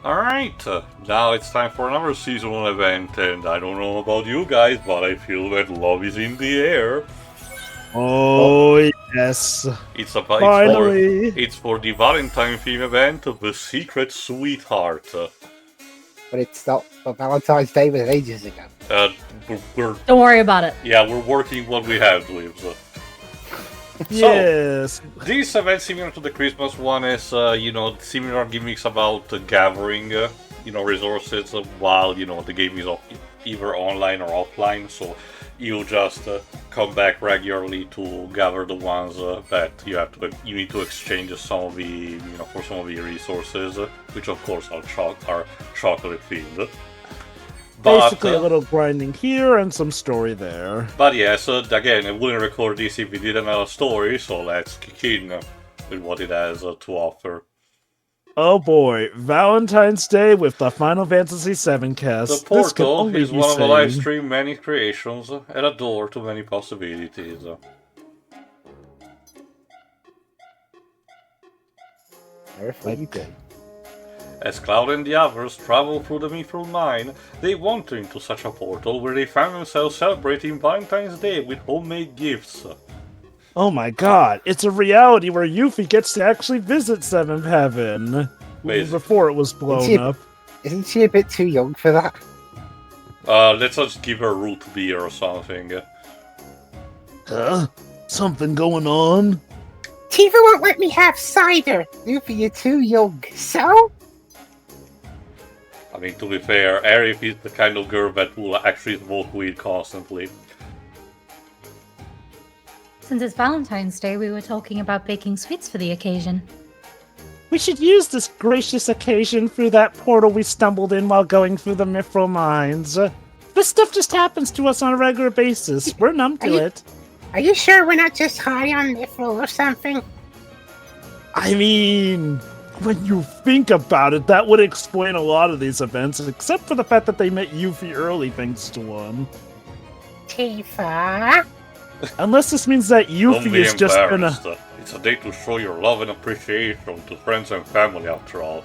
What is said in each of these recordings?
Alright, now it's time for another seasonal event, and I don't know about you guys, but I feel that love is in the air. Oh, yes. Finally. It's for the Valentine theme event of The Secret Sweetheart. But it's not. But Valentine's Day was ages ago. Don't worry about it. Yeah, we're working what we have with. Yes. So, this event, similar to the Christmas one, is, similar gimmicks about gathering, resources while, the game is either online or offline. So, you just come back regularly to gather the ones that you need to exchange some of the, for some of the resources, which of course are chocolate themed. Basically a little grinding here and some story there. But yeah, so again, I wouldn't record this if we didn't have a story, so let's kick in with what it has to offer. Oh boy, Valentine's Day with the Final Fantasy VII cast. The portal is one of the live stream many creations and a door to many possibilities. As Cloud and the others travel through the Mithril Mine, they wander into such a portal where they find themselves celebrating Valentine's Day with homemade gifts. Oh my god, it's a reality where Yuffie gets to actually visit Seventh Heaven. Before it was blown up. Isn't she a bit too young for that? Let's just give her root beer or something. Huh? Something going on? Tifa won't let me have cider. Yuffie, you're too young. So? I mean, to be fair, Aerith is the kind of girl that will actually smoke weed constantly. Since it's Valentine's Day, we were talking about baking sweets for the occasion. We should use this gracious occasion through that portal we stumbled in while going through the Mithril Mines. This stuff just happens to us on a regular basis. We're numb to it. Are you sure we're not just high on Mithril or something? I mean, when you think about it, that would explain a lot of these events, except for the fact that they met Yuffie early thanks to one. Tifa? Unless this means that Yuffie is just gonna... It's a day to show your love and appreciation to friends and family, after all.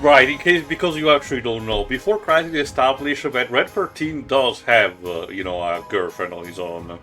Right, because you actually don't know, before Crisis established that Red 13 does have, a girlfriend on his own.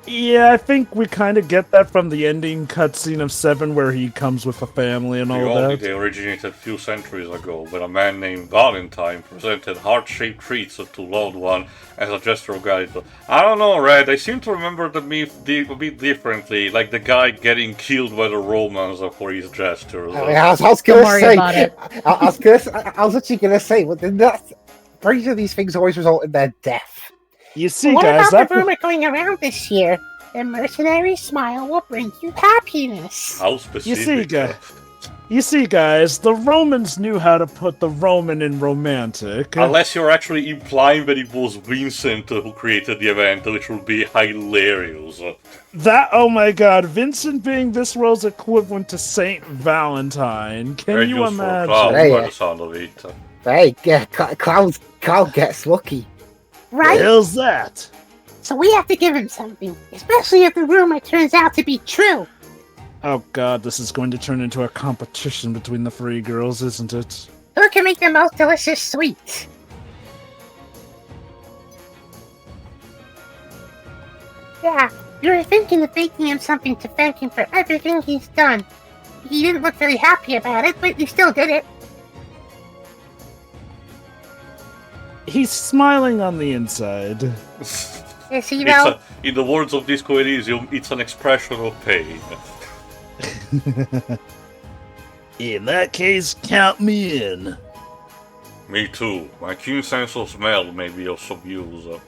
Yeah, I think we kind of get that from the ending cutscene of 7 where he comes with a family and all that. They originated a few centuries ago when a man named Valentine presented heart-shaped treats to loved one as a gesture of gratitude. I don't know, Red, I seem to remember the myth a bit differently, like the guy getting killed by the Romans for his gestures. I was going to say, I was actually going to say, but then version of these things always result in their death. You see, what guys, about the rumor going around this year? The mercenary smile will bring you happiness. How specific? You see, guys, the Romans knew how to put the Roman in romantic. Unless you're actually implying that it was Vincent who created the event, which would be hilarious. Oh my god, Vincent being this world's equivalent to Saint Valentine. Can you imagine? By the sound of it. Hey, Cloud gets lucky. Right? The hell's that? So we have to give him something, especially if the rumor turns out to be true. Oh god, this is going to turn into a competition between the 3 girls, isn't it? Who can make the most delicious sweets? Yeah, you were thinking of baking him something to thank him for everything he's done. He didn't look very happy about it, but you still did it. He's smiling on the inside. Yes, you know. In the words of Disco Elysium, it's an expression of pain. In that case, count me in. Me too. My keen sense of smell may be of some use.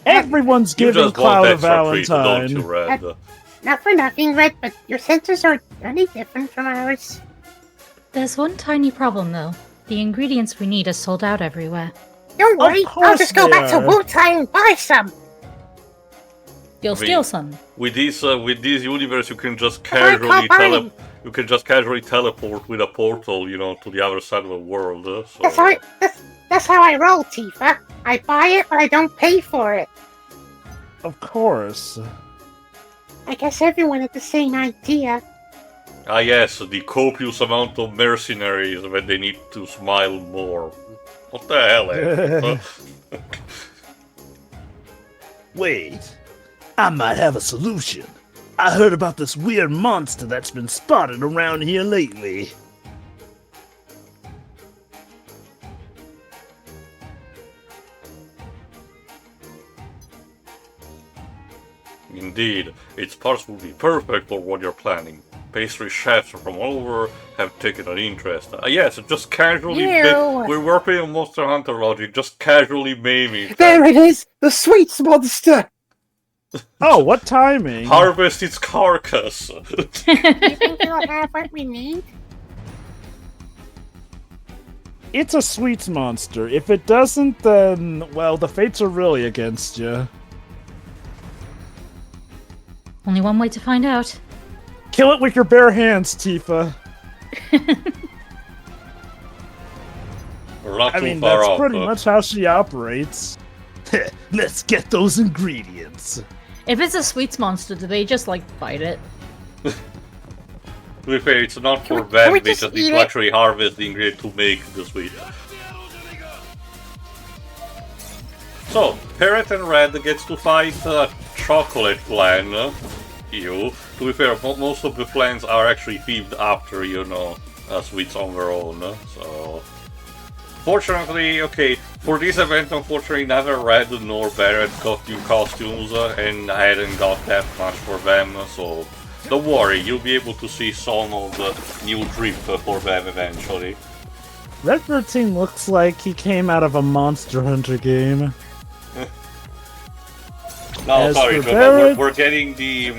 Everyone's giving Cloud a Valentine. Treat, don't you, Red? Not for nothing, Red, but your senses are any different from ours. There's one tiny problem, though. The ingredients we need are sold out everywhere. Don't worry, I'll just go back to Wu-Tai and buy some. You'll steal some. With this universe, you can just casually teleport with a portal, to the other side of the world. So. That's how I roll, Tifa. I buy it, but I don't pay for it. Of course. I guess everyone had the same idea. Ah yes, the copious amount of mercenaries when they need to smile more. What the hell, eh? Wait, I might have a solution. I heard about this weird monster that's been spotted around here lately. Indeed, its parts will be perfect for what you're planning. Pastry chefs from all over have taken an interest. Yes, just casually. We're working on Monster Hunter logic, just casually maiming. There it is! The sweets monster! Oh, what timing? Harvest its carcass. Do you think you'll have what we need? It's a sweets monster. If it doesn't, then, well, the fates are really against you. Only one way to find out. Kill it with your bare hands, Tifa. We're not I too mean, far that's off. pretty much how she operates. Let's get those ingredients. If it's a sweets monster, do they just, like, bite it? To be fair, it's not for Can them, we they just just need eat to it? actually harvest the ingredient to make the sweet. So, Parrot and Red gets to fight Chocolate Clan. You. To be fair, most of the clans are actually themed after, you know, sweets on their own. So, fortunately, okay, for this event, unfortunately, neither Red nor Barrett got new costumes, and I hadn't got that much for them, so don't worry, you'll be able to see some of the new drip for them eventually. Red 13 looks like he came out of a Monster Hunter game. No, As sorry, for Joe, Barrett- we're getting the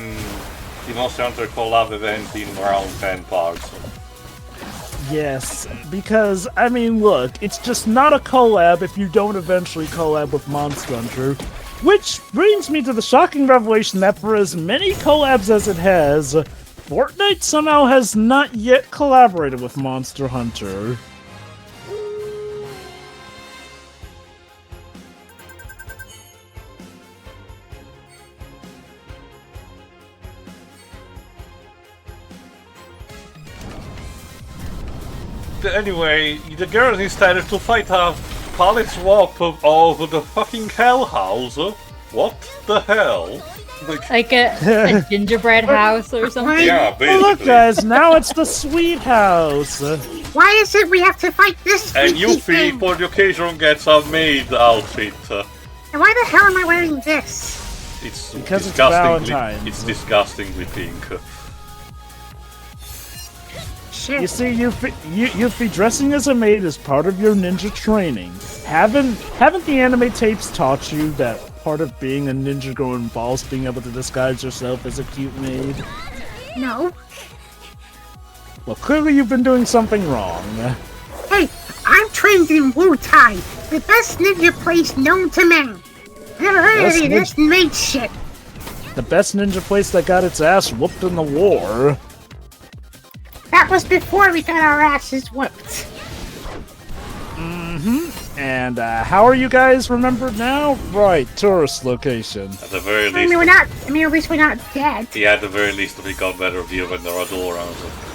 Monster Hunter collab event in around 10 parts. Yes, because, I mean, look, it's just not a collab if you don't eventually collab with Monster Hunter. Which brings me to the shocking revelation that for as many collabs as it has, Fortnite somehow has not yet collaborated with Monster Hunter. Anyway, the girls decided to fight a pallet swap of the fucking hell house. What the hell? Like a gingerbread house or something? Yeah, basically. Oh, look, guys, now it's the Sweet House. Why is it we have to fight this And freaky Yuffie, thing? for the occasion, gets a maid outfit. And why the hell am I wearing this? It's Because it's disgustingly, Valentine's. it's disgustingly pink. Shit. You see, Yuffie, dressing as a maid is part of your ninja training. Haven't the anime tapes taught you that part of being a ninja girl involves being able to disguise yourself as a cute maid? No. Well, clearly you've been doing something wrong. Hey, I'm trained in Wu-Tai, the best ninja place known to man. Never heard Best of any of this maid shit. The best ninja place that got its ass whooped in the war. That was before we got our asses whooped. And how are you guys remembered now? Right, tourist location. At the very I mean, least, at least we're not dead. yeah, at the very least, we got better view when there are door around.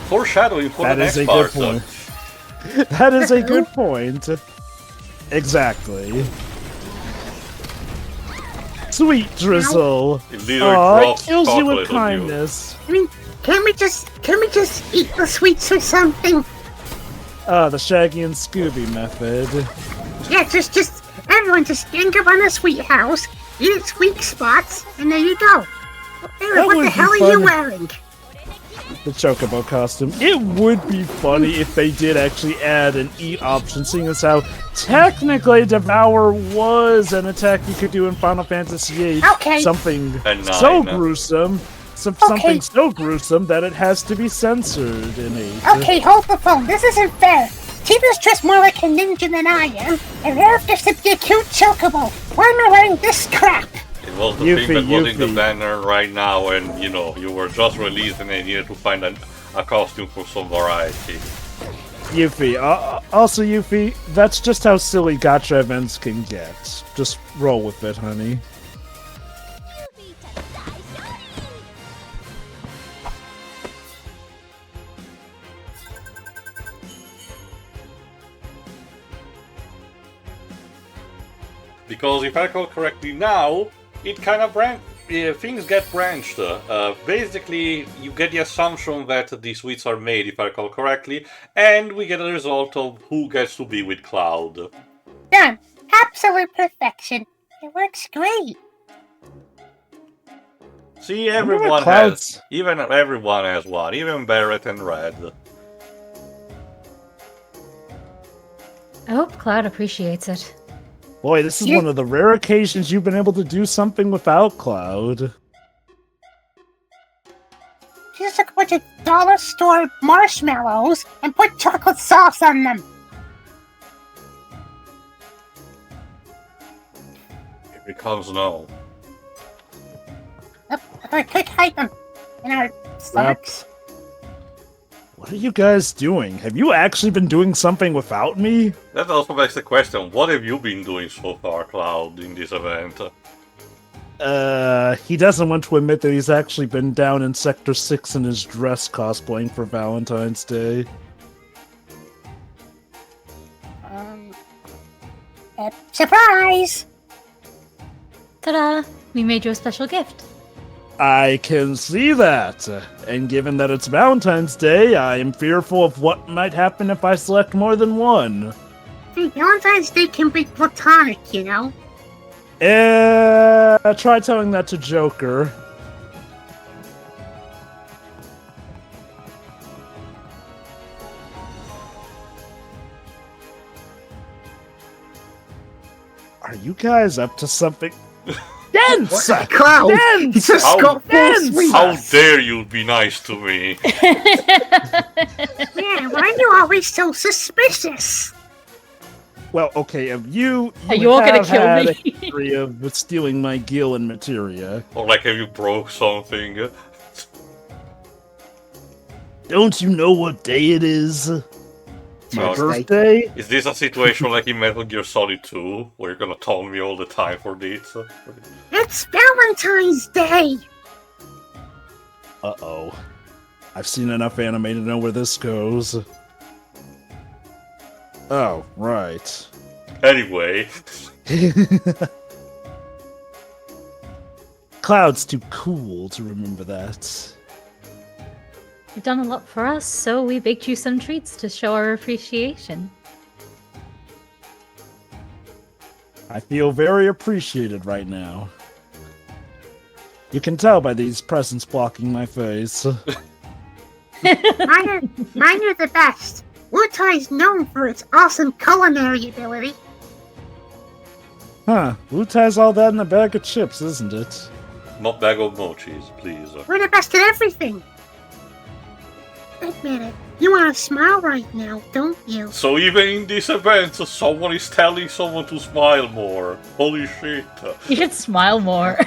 Foreshadowing for That the is next a good part. point. That is a good point. Exactly. Sweet drizzle. It literally Aw, it drops kills you with chocolate on you. kindness. I mean, can we just eat the sweets or something? The Shaggy and Scooby method. Yeah, just everyone just gang up on the sweet house, eat its weak spots, and there you go. Aaron, That what would the be hell are you fun. wearing? The Chocobo costume. It would be funny if they did actually add an eat option, seeing as how technically Devour was an attack you could do in Final Fantasy VIII. Okay. Something And so nine. gruesome. Okay. Something so gruesome that it has to be censored in it. Okay, hold the phone. This isn't fair. Tifa's dressed more like a ninja than I am, and Eric gets to be a cute chocobo. Why am I wearing this crap? It was the Yuffie, thing that was in the Yuffie. banner right now, and you know, you were just released and they needed to find a costume for some variety. Yuffie. Also, Yuffie, that's just how silly gacha events can get. Just roll with it, honey. Because if I recall correctly now, it kind of things get branched. Basically, you get the assumption that the suites are made, if I recall correctly, and we get a result of who gets to be with Cloud. Done. Absolute perfection. It works great. See, everyone has one, even Barrett and Red. I hope Cloud appreciates it. Boy, this is one of the rare occasions you've been able to do something without Cloud. Just took a bunch of dollar store marshmallows and put chocolate sauce on them. It becomes no. I could hide them in our stomachs. What are you guys doing? Have you actually been doing something without me? That also begs the question, what have you been doing so far, Cloud, in this event? He doesn't want to admit that he's actually been down in Sector 6 in his dress cosplaying for Valentine's Day. Surprise! Ta-da! We made you a special gift. I can see that. And given that it's Valentine's Day, I am fearful of what might happen if I select more than one. See, Valentine's Day can be platonic, you know? Try telling that to Joker. Are you guys up to something? Dense! Cloud! Dense! He just got Dense! How dare you be nice to me? Yeah, why are you always so suspicious? Well, okay, of you Are you all gonna have kill had me? a history of stealing my gil and materia. Or like, have you broke something? Don't you know what day it is? My So, birthday? is this a situation like in Metal Gear Solid 2, where you're gonna taunt me all the time for this? It's Valentine's Day! Uh-oh. I've seen enough anime to know where this goes. Oh, right. Anyway, Cloud's too cool to remember that. You've done a lot for us, so we baked you some treats to show our appreciation. I feel very appreciated right now. You can tell by these presents blocking my face. Mine are the best. Wutai's known for its awesome culinary ability. Huh, Wu-Tai's all that in a bag of chips, isn't it? not bag of mochis, please. We're the best at everything. Admit it. You want to smile right now, don't you? So even in this event, someone is telling someone to smile more. Holy shit. You should smile more.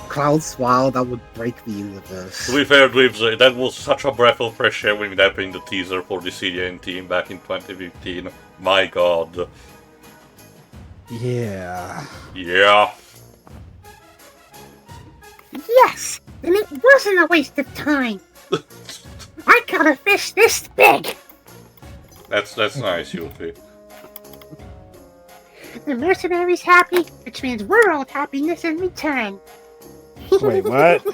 Cloud smile, that would break the universe. To be fair, Dwibs, that was such a breath of fresh air when it happened in the teaser for the CDN team back in 2015. My god. Yeah. Yeah. Yes! And it wasn't a waste of time. I caught a fish this big. That's nice, Yuffie. The mercenary's happy, which means we're all happiness in return. Wait, what?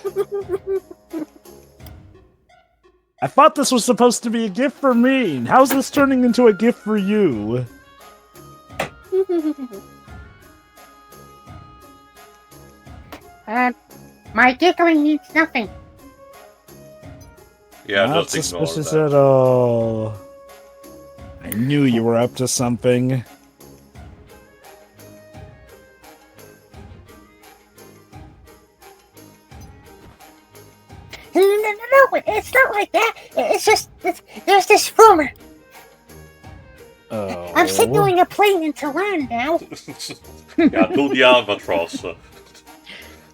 I thought this was supposed to be a gift for me. How's this turning into a gift for you? My giggling means nothing. Yeah, Not just ignore suspicious that. at all. I knew you were up to something. No, it's not like that. It's just, there's this rumor. Oh. I'm signaling a plane into land now. Yeah, do the albatross.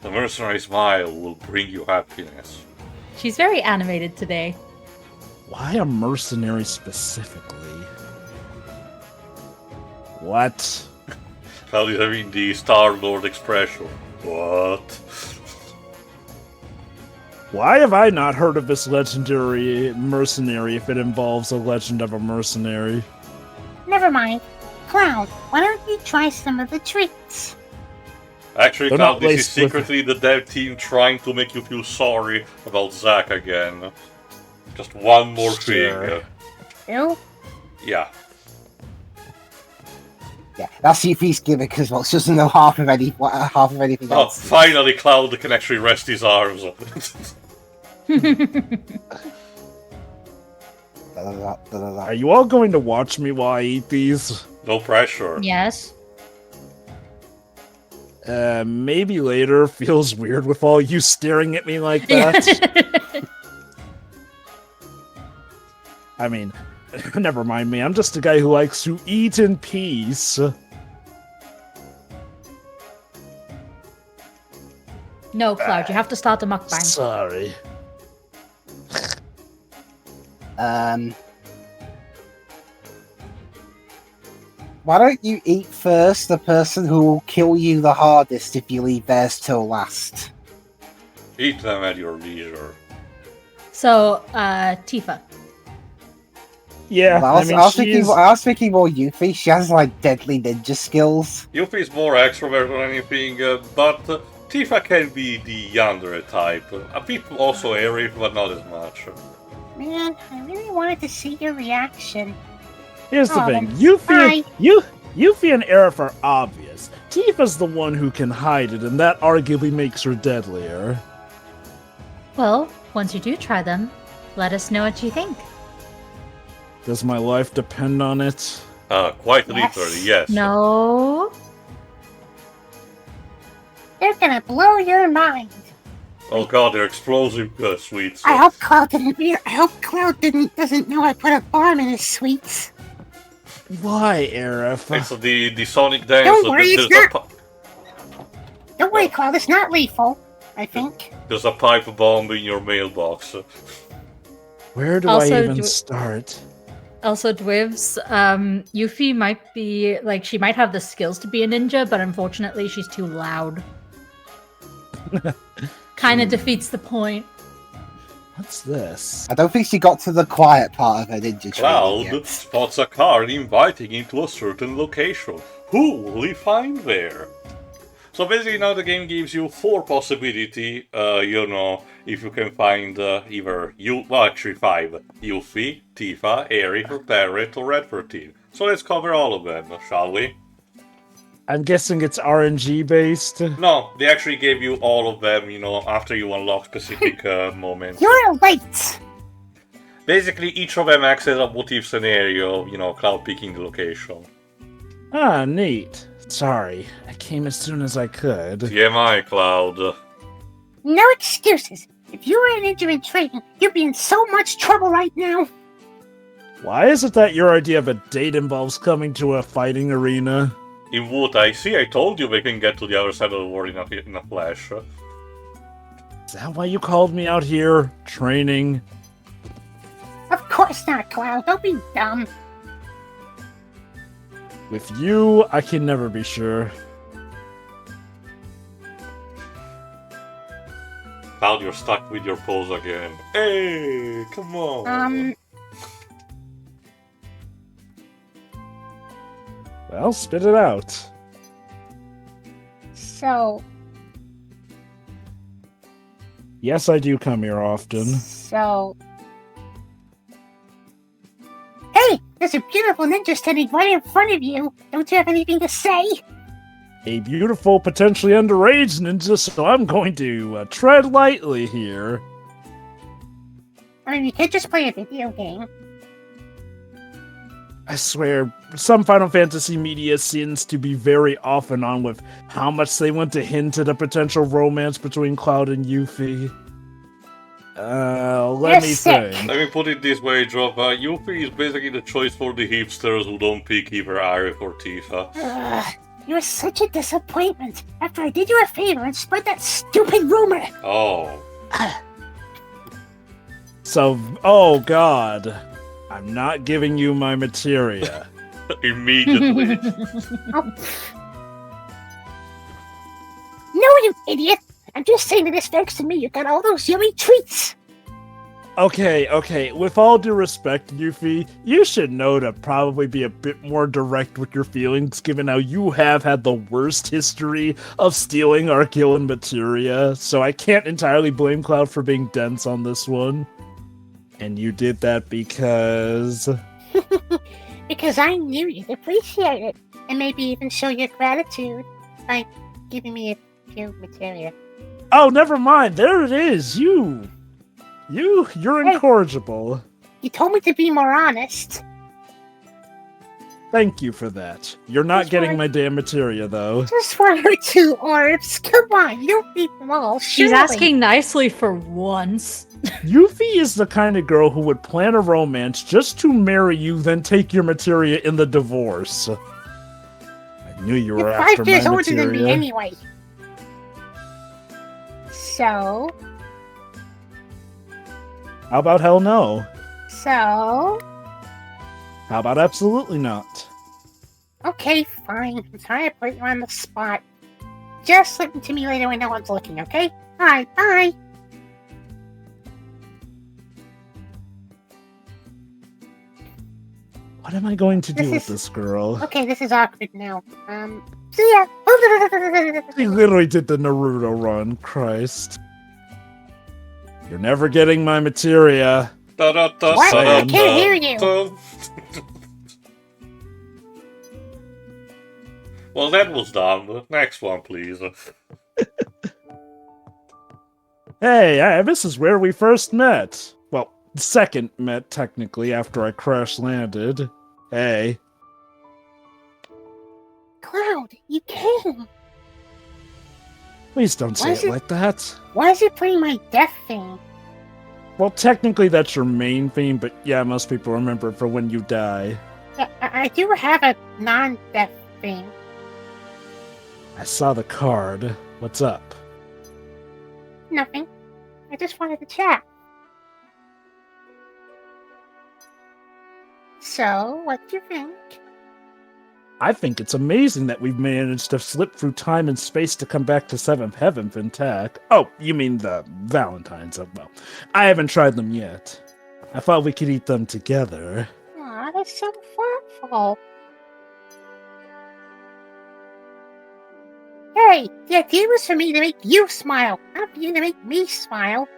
The mercenary smile will bring you happiness. She's very animated today. Why a mercenary specifically? What? Cloud is having the Star-Lord expression. What? Why have I not heard of this legendary mercenary if it involves a legend of a mercenary? Never mind. Cloud, why don't you try some of the treats? Actually, They're Cloud, not this is laced with- secretly the dev team trying to make you feel sorry about Zack again. Just one more Sure. thing. Ew. Yeah. Yeah, that's Yuffie's gimmick as well. She doesn't know half of anything Oh, else. finally Cloud can actually rest his arms on it. Are you all going to watch me while I eat these? No pressure. Yes. Maybe later. Feels weird with all you staring at me like that. I mean, never mind me. I'm just a guy who likes to eat in peace. No, Cloud, you have to start the mukbang. Sorry. Why don't you eat first the person who will kill you the hardest if you leave theirs till last? Eat them at your leisure. So, Tifa. Yeah, Well, I was she's... thinking more Yuffie. She has like deadly ninja skills. Yuffie's more extrovert than anything, but Tifa can be the yandere type. A bit also airy, but not as much. Man, I really wanted to see your reaction. Here's the Oh, thing. then Yuffie and Aerith are obvious. Tifa's the one who can hide it, and that arguably makes her deadlier. Well, once you do try them, let us know what you think. Does my life depend on it? Quite Yes. literally, yes. No. They're gonna blow your mind. Oh god, they're explosive sweets. I hope Cloud doesn't know I put a bomb in his sweets. Why, Aerith? It's the Sonic dance. Don't worry, it's there's, not- Don't worry, Cloud, it's not lethal, I think. there's a pipe bomb in your mailbox. Where do Also, I even start? Also, Dwivs, Yuffie might be, like, she might have the skills to be a ninja, but unfortunately she's too loud. Kinda defeats the point. What's this? I don't think she got to the quiet part of her ninja training Cloud yet. spots a card inviting him to a certain location. Who will he find there? So basically now the game gives you 4 possibility, if you can find either actually 5. Yuffie, Tifa, Aerith, or Barret, or Red 13. So let's cover all of them, shall we? I'm guessing it's RNG based. No, they actually gave you all of them, after you unlock specific moments. You're late! Basically, each of them acts as a what if scenario, Cloud picking the location. Ah, neat. Sorry, I came as soon as I could. TMI, Cloud. No excuses. If you were a ninja in training, you'd be in so much trouble right now. Why is it that your idea of a date involves coming to a fighting arena? In what I see, I told you we can get to the other side of the world in a flash. Is that why you called me out here? Training? Of course not, Cloud. Don't be dumb. With you, I can never be sure. Cloud, you're stuck with your pose again. Hey, come on. Well, spit it out. So, Yes, I do come here often. Hey, there's a beautiful ninja standing right in front of you. Don't you have anything to say? A beautiful, potentially underage ninja, so I'm going to tread lightly here. I mean, you could just play a video game. I swear, some Final Fantasy media seems to be very off and on with how much they want to hint at a potential romance between Cloud and Yuffie. Let me think. Let me put it this way, Drop. Yuffie is basically the choice for the hipsters who don't pick either Aerith or Tifa. You're such a disappointment. After I did you a favor and spread that stupid rumor. Oh. So, oh god. I'm not giving you my materia. Immediately. No, you idiot! I'm just saying that it's thanks to me you got all those yummy treats. Okay. With all due respect, Yuffie, you should know to probably be a bit more direct with your feelings, given how you have had the worst history of stealing Archean materia, so I can't entirely blame Cloud for being dense on this one. And you did that because... Because I knew you'd appreciate it, and maybe even show your gratitude by giving me a few materia. Oh, never mind. There it is. You're Hey. incorrigible. You told me to be more honest. Thank you for that. You're not Just getting one- my damn materia, though. Just one or two orbs. Come on, you don't need them all. She's surely. asking nicely for once. Yuffie is the kind of girl who would plan a romance just to marry you, then take your materia in the divorce. I knew you were You're after 5 years my older than me materia. anyway. So, How about hell no? so, How about absolutely not? okay, fine. I'm sorry I put you on the spot. Just listen to me later when no one's looking, okay? Alright, bye. What am I going to do This with is- this girl? Okay, this is awkward now. See ya. He literally did the Naruto run, Christ. You're never getting my materia. What? I can't hear you. Well, that was dumb. Next one, please. Hey, this is where we first met. Well, second met, technically, after I crash landed. Hey. Cloud, you came. Please don't say Why is it it- like that. Why is it playing my death thing? Well, technically that's your main theme, but yeah, most people remember it for when you die. I do have a non-death thing. I saw the card. What's up? Nothing. I just wanted to chat. So, what do you think? I think it's amazing that we've managed to slip through time and space to come back to Seventh Heaven intact. Oh, you mean the Valentines? Well, I haven't tried them yet. I thought we could eat them together. Aw, that's so thoughtful. Hey, the idea was for me to make you smile, not for you to make me smile.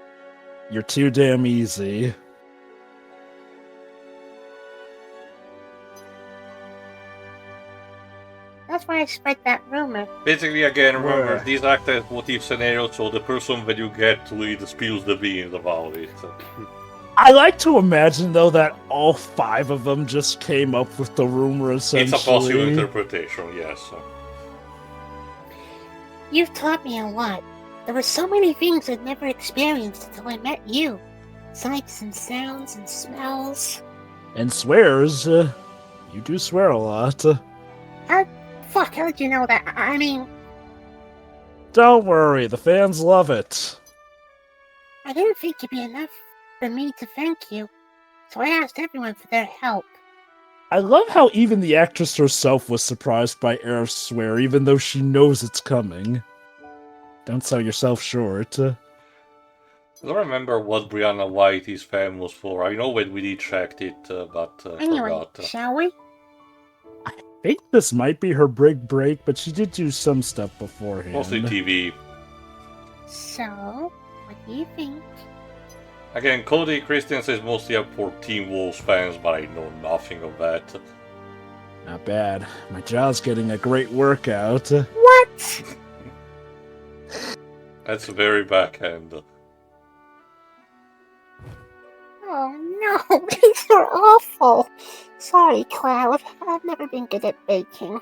You're too damn easy. That's why I spread that rumor. Basically, again, remember, Where? these act as what-if scenarios, so the person that you get to lead spills the beans about it. I like to imagine, though, that all 5 of them just came up with the rumor, essentially. It's a possible interpretation, yes. You've taught me a lot. There were so many things I'd never experienced until I met you. Sights and sounds and smells. And swears. You do swear a lot. Fuck, how did you know that? I mean, Don't worry, the fans love it. I didn't think it'd be enough for me to thank you. So I asked everyone for their help. I love how even the actress herself was surprised by Air's swear, even though she knows it's coming. Don't sell yourself short. I don't remember what Brianna White is famous for. I know when we checked it, but Anyway, forgot. shall we? I think this might be her big break, but she did do some stuff beforehand. Mostly TV. So, what do you think? Again, Cody Christensen is mostly up for Teen Wolves fans, but I know nothing of that. Not bad. My jaw's getting a great workout. What? That's very backhand. Oh no, these are awful. Sorry, Cloud. I've never been good at baking.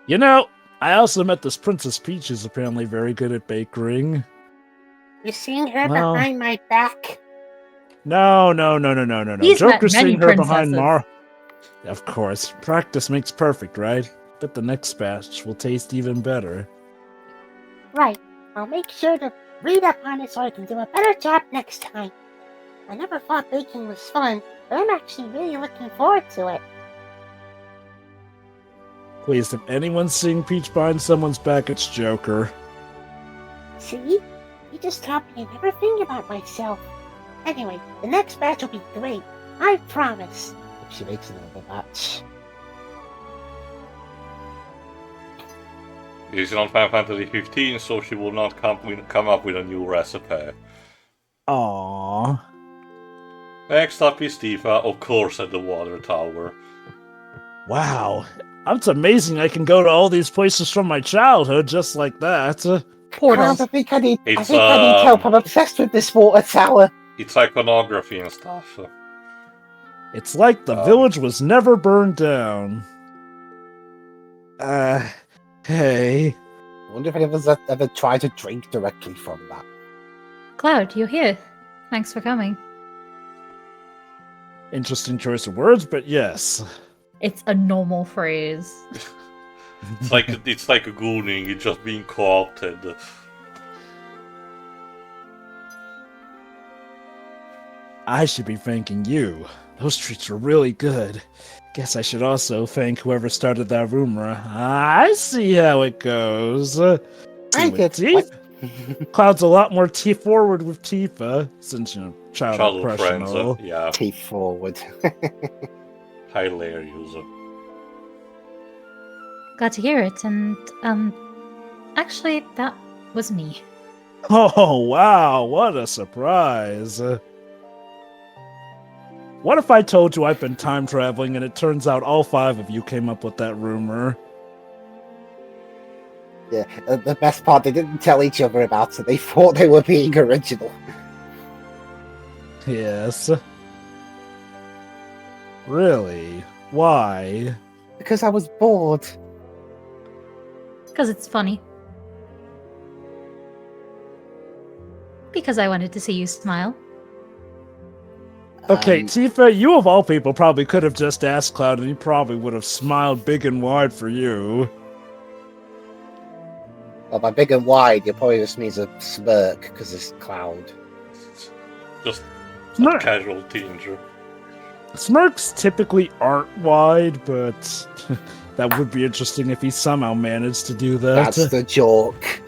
You know, I also met this Princess Peach who's apparently very good at bakering. You're seeing her Well- behind my back? No. He's met Joker's many seeing her behind princesses. Mar. Of course, practice makes perfect, right? Bet the next batch will taste even better. Right. I'll make sure to read up on it so I can do a better job next time. I never thought baking was fun, but I'm actually really looking forward to it. Please, if anyone's seeing Peach behind someone's back, it's Joker. See? You just taught me another thing about myself. Anyway, the next match will be great. I promise. If she makes another match. It's on Final Fantasy 15, so she will not come up with a new recipe. Aww. Next up is Tifa, of course, at the water tower. Wow. It's amazing I can go to all these places from my childhood just like that. Portals. I think I need It's, help. I'm obsessed with this water tower. It's iconography and stuff. It's like the village was never burned down. Hey. I wonder if anyone's ever tried to drink directly from that. Cloud, you're here. Thanks for coming. Interesting choice of words, but yes. It's a normal phrase. It's like a gooning, it's just being co-opted. I should be thanking you. Those treats were really good. Guess I should also thank whoever started that rumor. I see how it goes. Cloud's a lot more forward with Tifa, since, you know, childhood friends, crush. yeah. Teeth forward. Hilarious. Glad to hear it, and, actually, that was me. Oh, wow, what a surprise. What if I told you I've been time traveling and it turns out all 5 of you came up with that rumor? Yeah, the best part, they didn't tell each other about it. They thought they were being original. Yes. Really? Why? Because I was bored. Because it's funny. Because I wanted to see you smile. Okay, Tifa, you of all people probably could have just asked Cloud and he probably would have smiled big and wide for you. Well, by big and wide, it probably just means a smirk, because it's Cloud. Just a Smirk. casual tinge. Smirks typically aren't wide, but that would be interesting if he somehow managed to do that. That's the joke.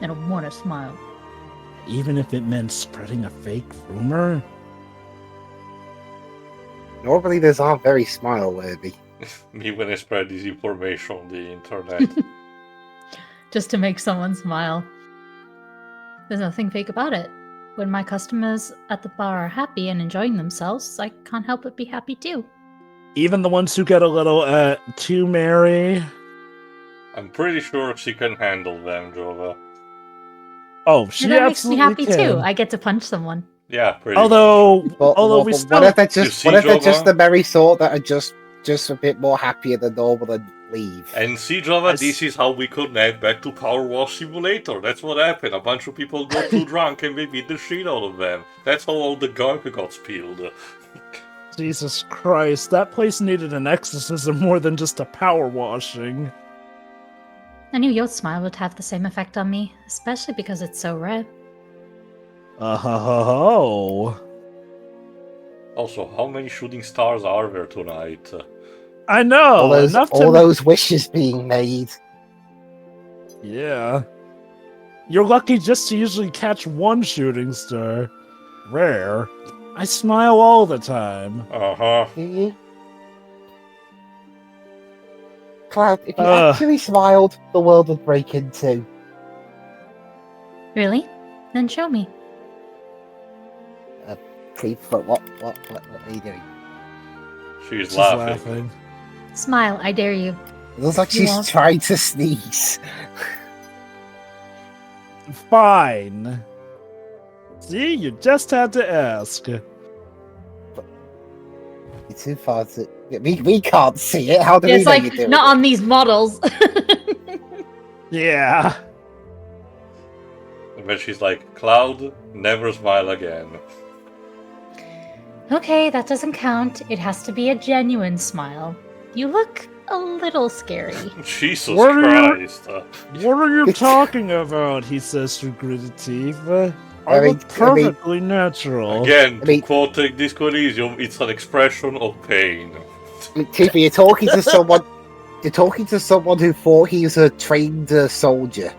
I don't want to smile. Even if it meant spreading a fake rumor? Normally, those aren't very smile-worthy. Me when I spread this information on the internet. Just to make someone smile. There's nothing fake about it. When my customers at the bar are happy and enjoying themselves, I can't help but be happy too. Even the ones who get a little, too merry? I'm pretty sure she can handle them, Jova. Oh, she And that makes me absolutely happy can. too. I get to punch someone. Yeah, pretty Although we What still... if they're You just, see, what if they're Jova? just the merry sort that are just a bit more happier than normal and leave? And see, Java, this is how we connect back to Power Wash Simulator. That's what happened. A bunch of people got too drunk and they beat the shit out of them. That's how all the gunk got spilled. Jesus Christ, that place needed an exorcism more than just a power washing. I knew your smile would have the same effect on me, especially because it's so rare. Oh. Also, how many shooting stars are there tonight? I know. All those wishes being made. Yeah. You're lucky just to usually catch one shooting star. Rare. I smile all the time. Uh-huh. Mhm. Cloud, if you actually smiled, the world would break in two. Really? Then show me. But what are you doing? She's She's laughing. Smile, I dare you. It looks like You she's won't. trying to sneeze. Fine. See, you just had to ask. It's too far to... We can't see it. How do we It's know like, you're doing not it? on these models. Yeah. And then she's like, Cloud, never smile again. Okay, that doesn't count. It has to be a genuine smile. You look a little scary. Jesus What are you- Christ. What are you talking about? He says through gritted teeth. I I mean- look perfectly natural. Again, I mean- quoting Disco Elysium, it's an expression of pain. Tiffy, you're talking to someone... You're talking to someone who thought he was a trained soldier.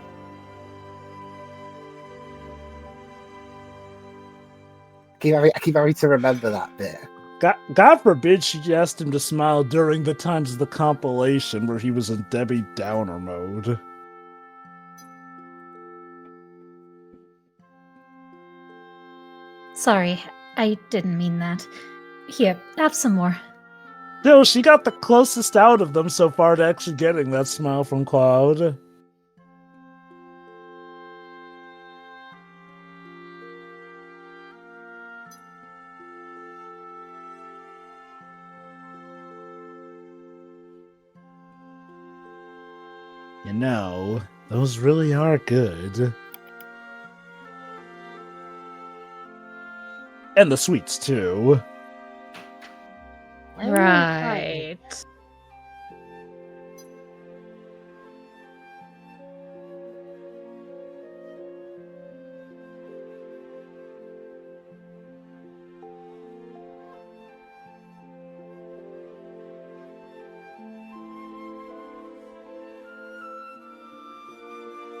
I keep having to remember that bit. God forbid she asked him to smile during the times of the compilation where he was in Debbie Downer mode. Sorry, I didn't mean that. Here, have some more. No, she got the closest out of them so far to actually getting that smile from Cloud. You know, those really are good. And the sweets, too. Right.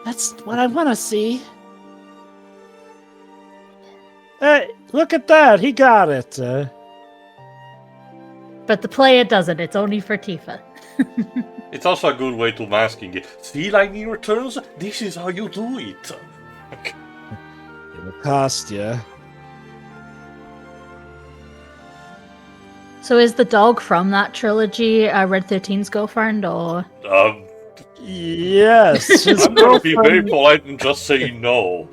That's what I want to see. Hey, look at that! He got it! But the player doesn't. It's only for Tifa. It's also a good way to masking it. See lightning returns? This is how you do it. It'll cost you. So is the dog from that trilogy Red 13's girlfriend, or? Yes. His I'm gonna be very girlfriend- polite and just say no.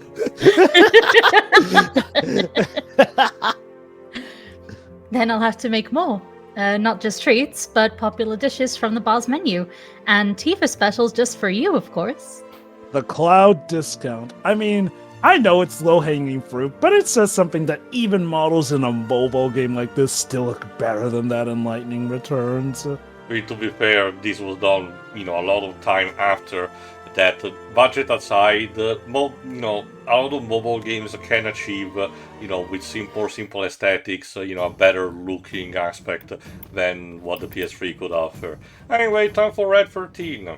Then I'll have to make more. Not just treats, but popular dishes from the bar's menu. And Tifa specials just for you, of course. The Cloud discount. I mean, I know it's low-hanging fruit, but it says something that even models in a mobile game like this still look better than that in Lightning Returns. To be fair, this was done, a lot of time after that. Budget aside, a lot of mobile games can achieve, with simple aesthetics, a better looking aspect than what the PS3 could offer. Anyway, time for Red 13.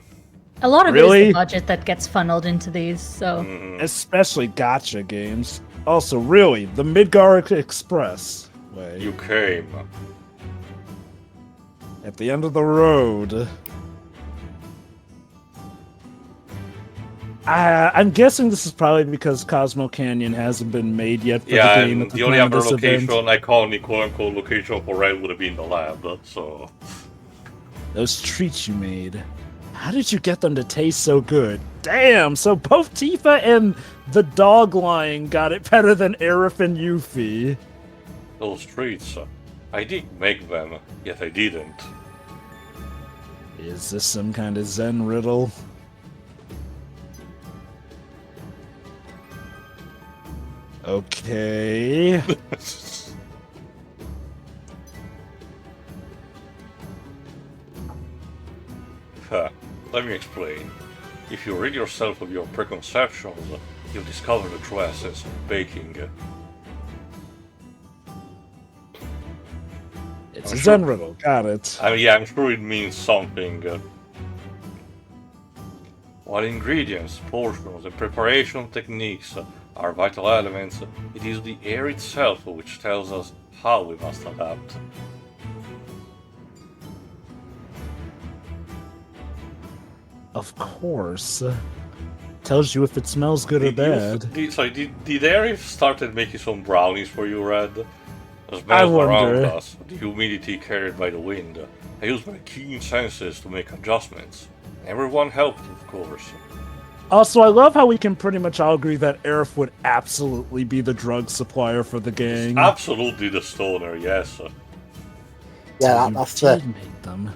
A lot of it Really? is the budget that gets funneled into these, so... Especially gacha games. Also, really, the Midgar Express way. You came. At the end of the road. I'm guessing this is probably because Cosmo Canyon hasn't been made yet for the game. And the only other location, iconic quote-unquote location for Red would have been the lab, so... Those treats you made. How did you get them to taste so good? Damn, so both Tifa and the dog line got it better than Aerith and Yuffie. Those treats, I did make them, yet I didn't. Is this some kind of Zen riddle? Okay. Let me explain. If you rid yourself of your preconceptions, you'll discover the true essence of baking. It's a Zen riddle, got it. I'm sure it means something. While ingredients, portions, and preparation techniques are vital elements, it is the air itself which tells us how we must adapt. Of course. Tells you if it smells good or bad. Did Aerith started making some brownies for you, Red? The I smells around wonder. us, the humidity carried by the wind. I used my keen senses to make adjustments. Everyone helped, of course. Also, I love how we can pretty much all agree that Aerith would absolutely be the drug supplier for the gang. Absolutely the stoner, yes. Yeah, You that's did the make them.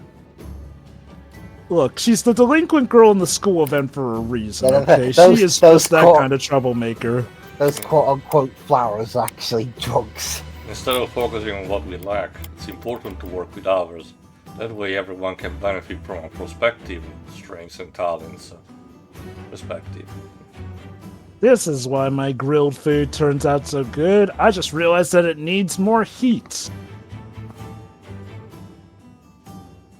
Look, she's the delinquent girl in the school event for a reason, okay? Those- She is those just that co- kind of troublemaker. those quote-unquote flowers are actually drugs. Instead of focusing on what we lack, it's important to work with others. That way everyone can benefit from our perspective, strengths and talents. Perspective. This is why my grilled food turns out so good. I just realized that it needs more heat.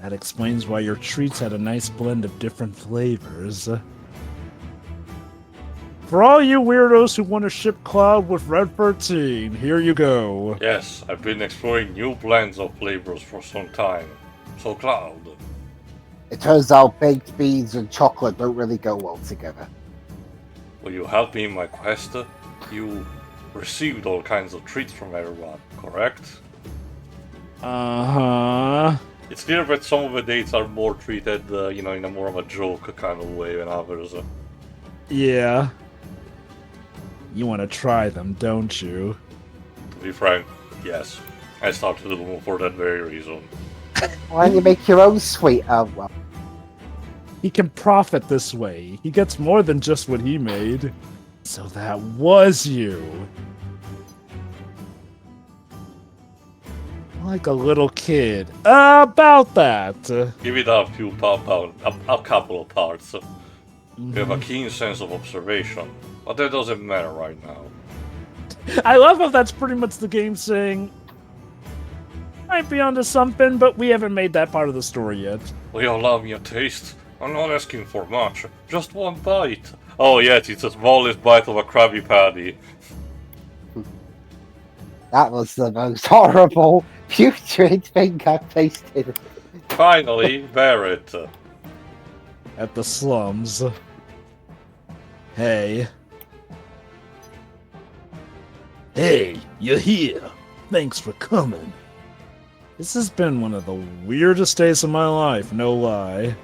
That explains why your treats had a nice blend of different flavors. For all you weirdos who want to ship Cloud with Red 13, here you go. Yes, I've been exploring new blends of flavors for some time. So, Cloud, It turns out baked beans and chocolate don't really go well together. will you help me in my quest? You received all kinds of treats from everyone, correct? Uh-huh. It's clear that some of the dates are more treated, in a more of a joke kind of way than others. Yeah. You want to try them, don't you? To be frank, yes. I started the room for that very reason. Why don't you make your own sweet? Well, He can profit this way. He gets more than just what he made. So that was you. Like a little kid. About that. Give it a couple of parts. You have a keen sense of observation, but that doesn't matter right now. I love how that's pretty much the game saying, might be onto something, but we haven't made that part of the story yet. Will you allow me a taste? I'm not asking for much, just one bite. Oh yes, it's the smallest bite of a Krabby Patty. that was the most horrible, putrid thing I've tasted. Finally, bear it. At the slums. Hey. Hey, you're here. Thanks for coming. This has been one of the weirdest days of my life, no lie.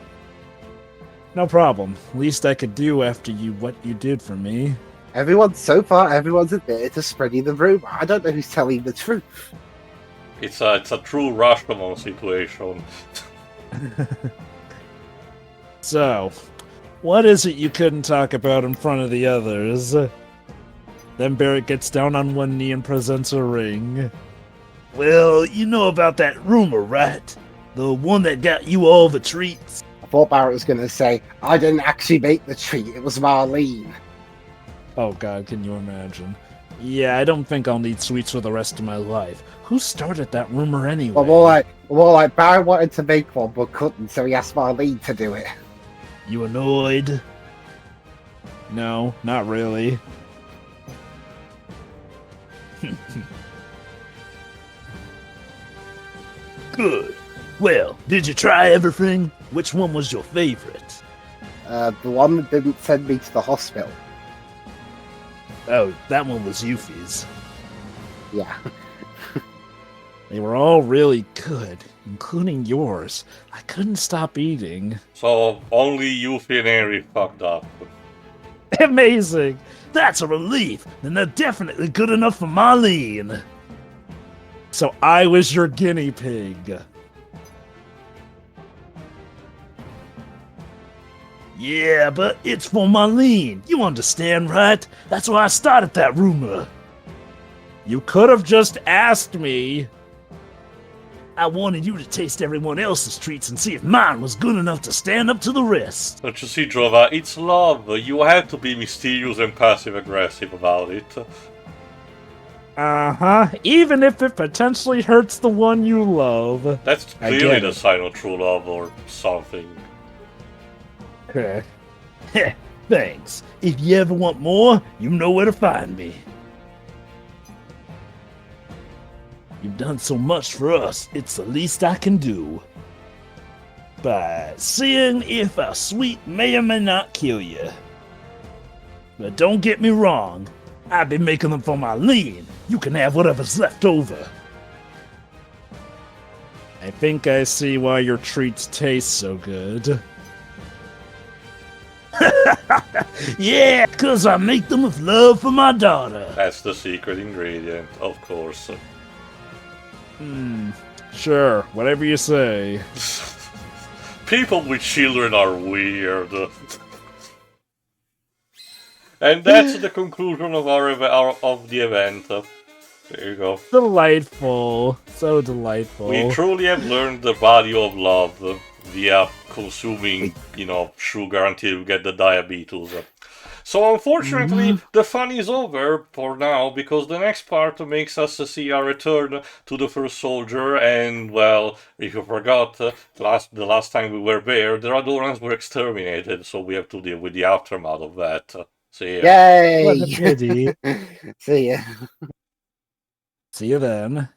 No problem. Least I could do after what you did for me. Everyone's admitted to spreading the rumor. I don't know who's telling the truth. It's a true Rashomon situation. So, what is it you couldn't talk about in front of the others? Then Barrett gets down on one knee and presents a ring. Well, you know about that rumor, right? The one that got you all the treats. I thought Barrett was going to say, I didn't actually make the treat, it was Marlene. Oh god, can you imagine? Yeah, I don't think I'll need sweets for the rest of my life. Who started that rumor anyway? Well, more like Barrett wanted to make one but couldn't, so he asked Marlene to do it. You annoyed? No, not really. Good. Well, did you try everything? Which one was your favorite? The one that didn't send me to the hospital. Oh, that one was Yuffie's. Yeah. They were all really good, including yours. I couldn't stop eating. So only Yuffie and Henry fucked up. Amazing! That's a relief! Then they're definitely good enough for Marlene! So I was your guinea pig. Yeah, but it's for Marlene. You understand, right? That's why I started that rumor. You could have just asked me. I wanted you to taste everyone else's treats and see if mine was good enough to stand up to the rest. Don't you see, Drova? It's love. You had to be mysterious and passive-aggressive about it. Uh-huh. Even if it potentially hurts the one you love. That's I clearly get the it. sign of true love or something. Heh. Thanks. If you ever want more, you know where to find me. You've done so much for us, it's the least I can do. By seeing if a sweet may or may not kill you. But don't get me wrong, I've been making them for Marlene. You can have whatever's left over. I think I see why your treats taste so good. Yeah, 'cause I make them with love for my daughter. That's the secret ingredient, of course. Sure, whatever you say. People with children are weird. And that's the conclusion of of the event. There you go. Delightful. So delightful. We truly have learned the value of love via consuming, sugar until you get the diabetes. So unfortunately, the fun is over for now, because the next part makes us see our return to the first soldier, and, well, if you forgot, the last time we were there, the Radorans were exterminated, so we have to deal with the aftermath of that. See ya. Yay! What a pity. See ya. See you then.